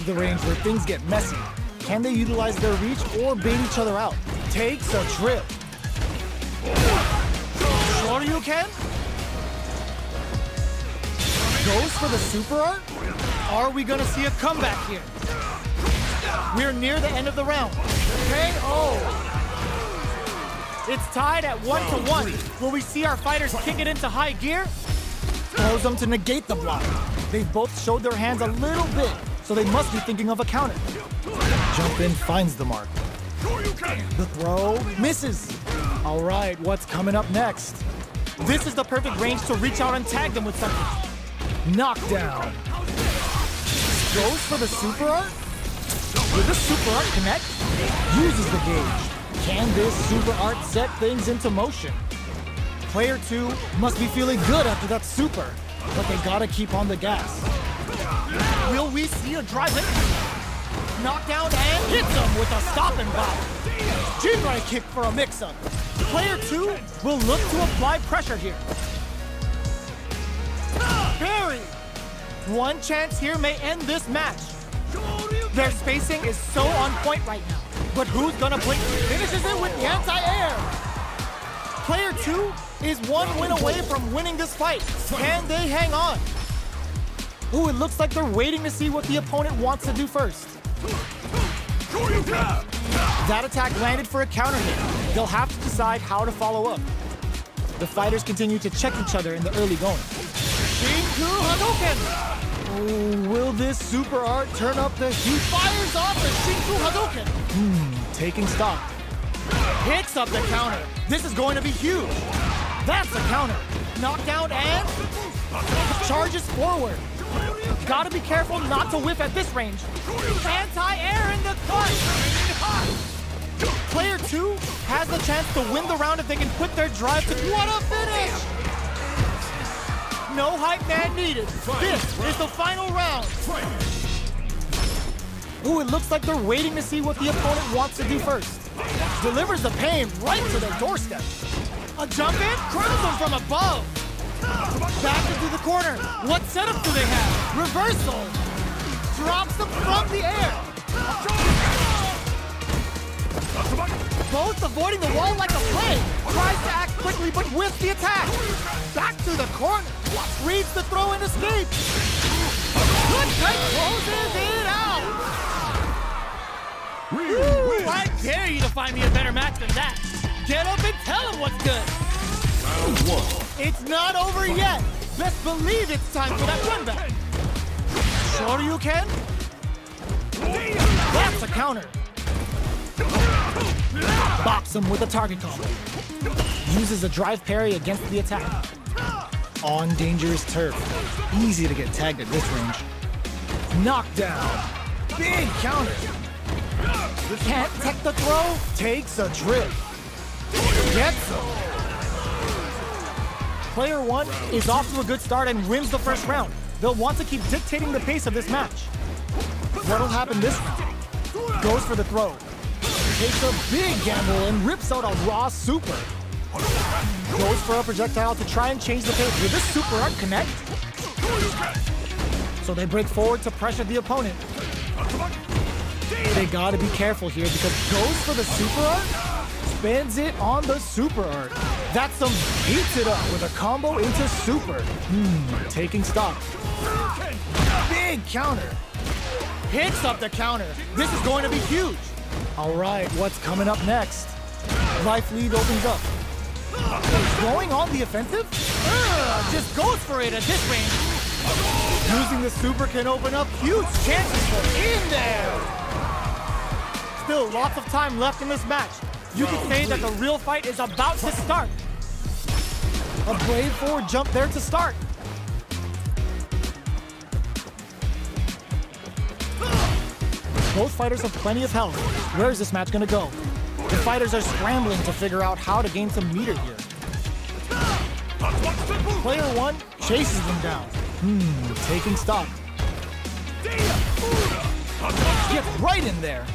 The range where things get messy. Can they utilize their reach or bait each other out? Takes a trip. Shoryuken? Goes for the super art? Are we gonna see a comeback here? We're near the end of the round. KO! It's tied at 1-1. Will we see our fighters kick it into high gear? Throws them to negate the block. They've both showed their hands a little bit, so they must be thinking of a counter. Jump in finds the mark. The throw misses. All right, what's coming up next? This is the perfect range to reach out and tag them with something. Knockdown. Goes for the super art? Will the super art connect? Uses the gauge. Can this super art set things into motion? Player 2 must be feeling good after that super, but they gotta keep on the gas. Will we see a drive in? Knockdown and hits him with a stop and pop. Jinrai kick for a mix-up. Player 2 will look to apply pressure here. Parry! One chance here may end this match. Their spacing is so on point right now. But who's gonna blink? Finishes it with the anti-air. Player 2 is one win away from winning this fight. Can they hang on? Ooh, it looks like they're waiting to see what the opponent wants to do first. That attack landed for a counter hit. They'll have to decide how to follow up. The fighters continue to check each other in the early going. Shinku Hadouken! Oh, will this super art turn up the heat? Fires off the Shinku Hadouken! Taking stock. Picks up the counter. This is going to be huge. That's a counter. Knockdown and charges forward. Gotta be careful not to whiff at this range. Anti-air in the cut. Player 2 has the chance to win the round if they can put their drive to... What a finish! No hype man needed. This is the final round. Ooh, it looks like they're waiting to see what the opponent wants to do first. Delivers the pain right to their doorstep. A jump in, crowns them from above. Back into the corner. What setup do they have? Reversal. Drops them from the air. Both avoiding the wall like a plane. Tries to act quickly, but with the attack. Back to the corner. Reads the throw and escapes. Good cut closes it out. Ooh, I dare you to find me a better match than that. Get up and tell him what's good. It's not over yet. Best believe it's time for that run back. Shoryuken? That's a counter. Bops him with a target combo. Uses a drive parry against the attack. On dangerous turf. Easy to get tagged at this range. Knockdown. Big counter. Can't tech the throw. Takes a trip. Gets him. Player 1 is off to a good start and wins the first round. They'll want to keep dictating the pace of this match. What'll happen this round? Goes for the throw. Takes a big gamble and rips out a raw super. Goes for a projectile to try and change the pace. Will this super art connect? So they break forward to pressure the opponent. They gotta be careful here because goes for the super art, spends it on the super art. That's some beats it up with a combo into super. Taking stock. Big counter. Hits up the counter. This is going to be huge. All right, what's coming up next? Life lead opens up. Going on the offensive? Just goes for it at this range. Using the super can open up huge chances for in there. Still lots of time left in this match. You could say that the real fight is about to start. A brave forward jump there to start. Both fighters have plenty of health. Where is this match gonna go? The fighters are scrambling to figure out how to gain some meter here. Player 1 chases them down. Taking stock. Gets right in there.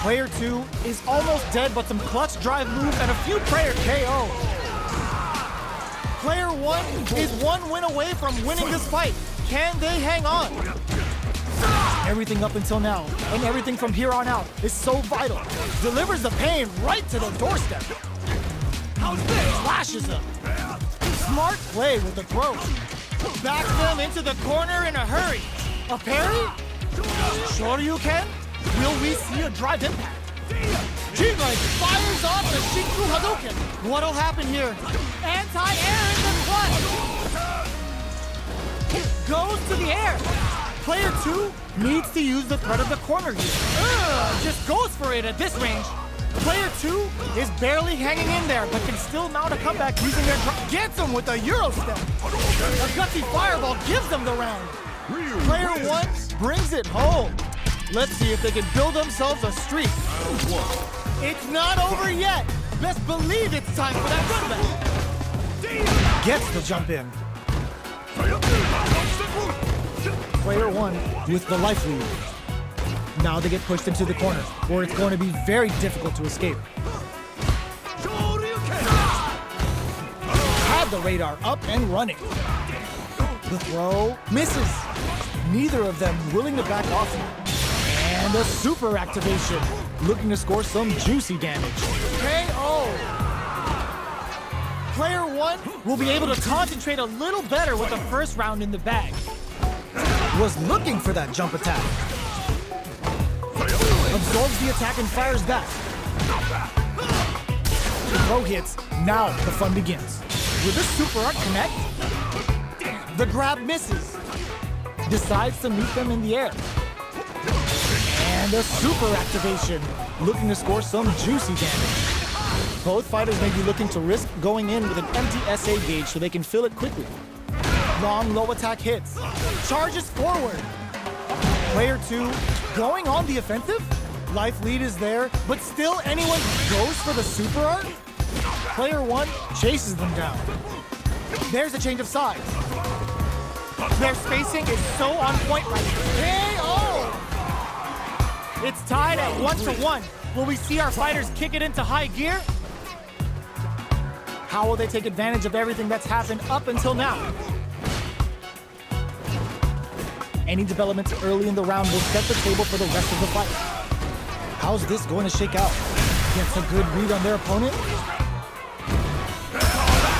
Player 2 is almost dead, but some clutch drive moves and a few player KO. Player 1 is one win away from winning this fight. Can they hang on? Everything up until now, and everything from here on out, is so vital. Delivers the pain right to the doorstep. How's this? Slashes them. Smart play with the throw. Backs them into the corner in a hurry. A parry? Sure you can? Will we see a drive impact? G-Right fires off the Shinku Hadouken. What'll happen here? Anti-air in the clutch. Goes to the air. Player 2 needs to use the threat of the corner here. Just goes for it at this range. Player 2 is barely hanging in there, but can still mount a comeback using their gets him with a Euro step. A gutsy fireball gives them the round. Player 1 brings it home. Let's see if they can build themselves a streak. It's not over yet. Best believe it's time for that comeback. Gets the jump in. Player 1 with the life lead. Now they get pushed into the corner, where it's going to be very difficult to escape. Had the radar up and running. The throw misses. Neither of them willing to back off here. And a super activation, looking to score some juicy damage. KO! Player 1 will be able to concentrate a little better with the first round in the bag. Was looking for that jump attack. Absorbs the attack and fires back. The throw hits, now the fun begins. Will this super art connect? The grab misses. Decides to meet them in the air. And a super activation, looking to score some juicy damage. Both fighters may be looking to risk going in with an empty SA gauge so they can fill it quickly. Long low attack hits. Charges forward. Player 2 going on the offensive. Life lead is there, but still anyone goes for the super art? Player 1 chases them down. There's a change of sides. Their spacing is so on point right here. KO! It's tied at 1-1. Will we see our fighters kick it into high gear? How will they take advantage of everything that's happened up until now? Any developments early in the round will set the table for the rest of the fight. How's this going to shake out? Gets a good read on their opponent.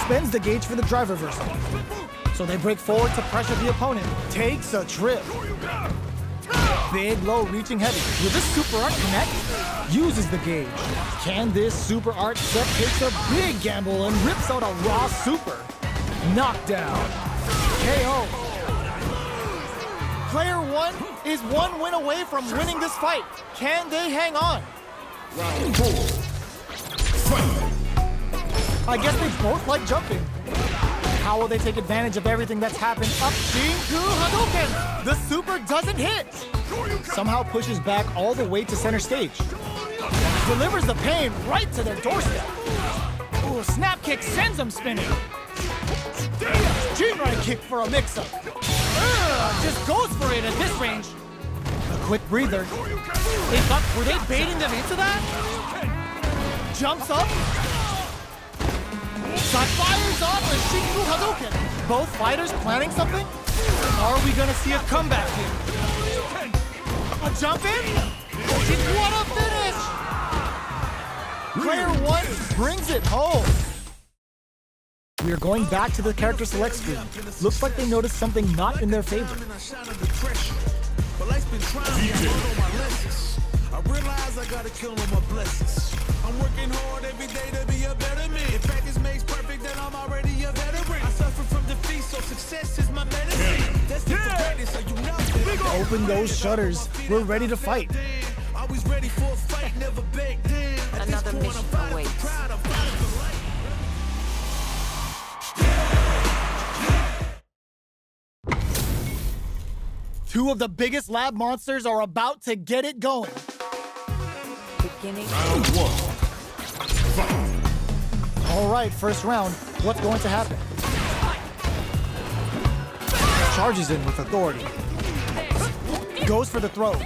Spends the gauge for the drive reversal. So they break forward to pressure the opponent. Takes a trip. Big low reaching heavy. Will this super art connect? Uses the gauge. Can this super art set takes a big gamble and rips out a raw super. Knockdown. KO. Player 1 is 1 win away from winning this fight. Can they hang on? Round 4. Fight. I guess they both like jumping. How will they take advantage of everything that's happened up? Shinku Hadouken! The super doesn't hit! Somehow pushes back all the way to center stage. Delivers the pain right to their doorstep. Ooh, snap kick sends them spinning. G-right kick for a mix-up. Just goes for it at this range. A quick breather. Were they baiting them into that? Jumps up. Fires off the Shinku Hadouken. Both fighters planning something? Are we gonna see a comeback here? A jump in? What a finish! Player 1 brings it home. We are going back to the character select screen. Looks like they noticed something not in their favor. I realize I gotta kill all my blessings. I'm working hard every day to be a better man. If practice makes perfect, then I'm already a veteran. I suffer from defeat, so success is my medicine. That's the greatest, so you know that. Open those shutters. We're ready to fight. Always ready for a fight, never back down. Another mission awaits. Two of the biggest lab monsters are about to get it going. Beginning. Round 1. Fight. All right, first round. What's going to happen? Charges in with authority. Goes for the throw.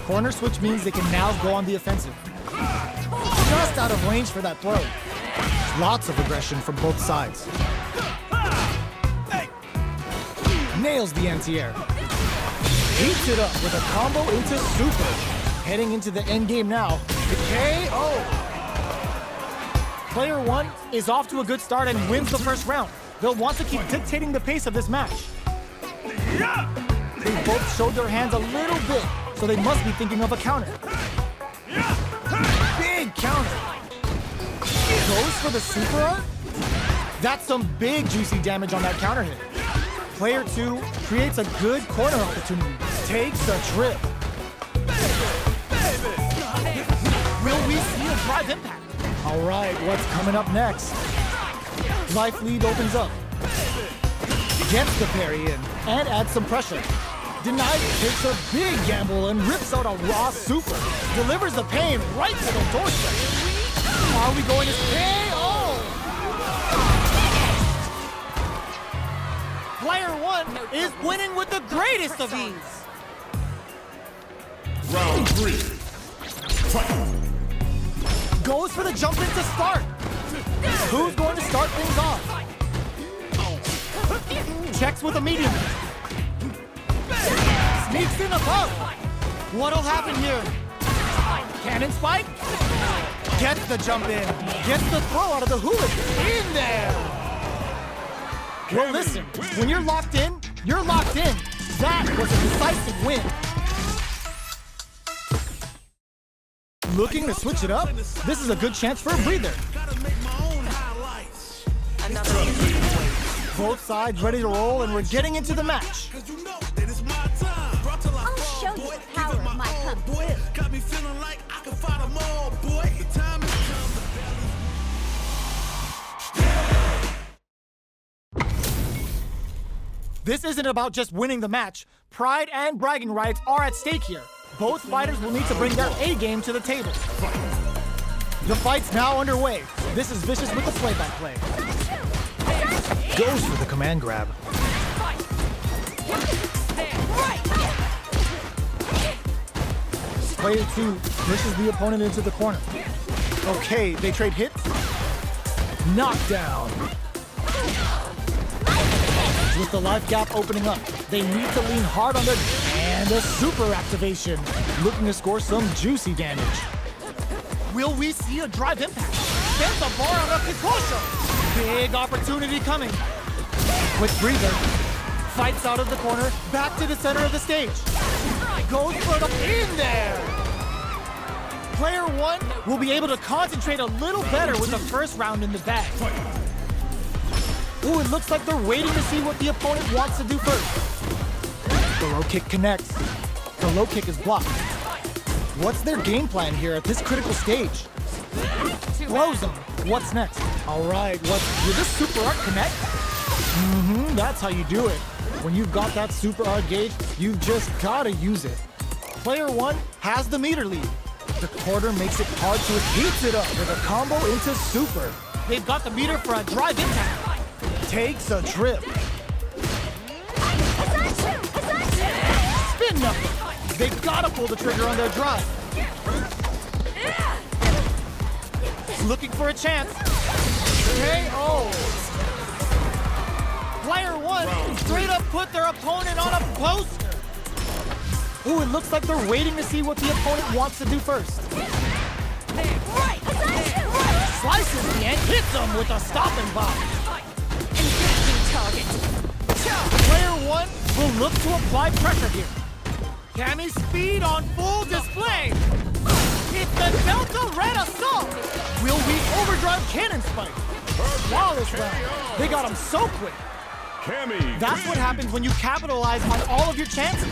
Corner switch means they can now go on the offensive. Just out of range for that throw. Lots of aggression from both sides. Nails the anti-air. Heats it up with a combo into super. Heading into the end game now. The KO. Player one is off to a good start and wins the first round. They'll want to keep dictating the pace of this match. They both showed their hands a little bit, so they must be thinking of a counter. Big counter. Goes for the super art? That's some big juicy damage on that counter hit. Player two creates a good corner opportunity. Takes a trip. Will we see a drive impact? All right, what's coming up next? Life lead opens up. Gets the parry in and adds some pressure. Denied takes a big gamble and rips out a raw super. Delivers the pain right to the doorstep. Are we going to KO? Player one is winning with the greatest of ease. Round three. Fight. Goes for the jump in to start. Who's going to start things off? Checks with a medium. Sneaks in above. What'll happen here? Cannon spike? Gets the jump in. Gets the throw out of the hooligan. In there. Well, listen, when you're locked in, you're locked in. That was a decisive win. Looking to switch it up? This is a good chance for a breather. Gotta make my own highlights. Another Both sides ready to roll, and we're getting into the match. Cause you know that it's my time. Brought till I I'll fall, show you boy. the power Give it of my all, kung boy. fu. Got me feeling like I can fight them all, boy. The time has come. This isn't about just winning the match. Pride and bragging rights are at stake here. Both fighters will need to bring their A game to the table. The fight's now underway. This is Vicious with the play-by-play. Goes for the command grab. Player two pushes the opponent into the corner. Okay, they trade hits. Knockdown. With the life gap opening up, they need to lean hard on their... And a super activation. Looking to score some juicy damage. Will we see a drive impact? Gets the bar on a Kikosho. Big opportunity coming. Quick breather. Fights out of the corner, back to the center of the stage. Goes for the in there. Player one will be able to concentrate a little better with the first round in the bag. Ooh, it looks like they're waiting to see what the opponent wants to do first. The low kick connects. The low kick is blocked. What's their game plan here at this critical stage? Throws him. What's next? All right, will this super art connect? That's how you do it. When you've got that super art gauge, you've just gotta use it. Player one has the meter lead. The quarter makes it hard to heats it up with a combo into super. They've got the meter for a drive impact. Takes a trip. Spin knuckle. They've gotta pull the trigger on their drive. Looking for a chance. KO. Player one straight up put their opponent on a poster. Ooh, it looks like they're waiting to see what the opponent wants to do first. Slices the end, hits him with a stopping block. Player one will look to apply pressure here. Cammy's speed on full display. It's the Delta Red Assault. Will we overdrive cannon spike? Flawless round. They got him so quick. Cammy. That's what happens when you capitalize on all of your chances.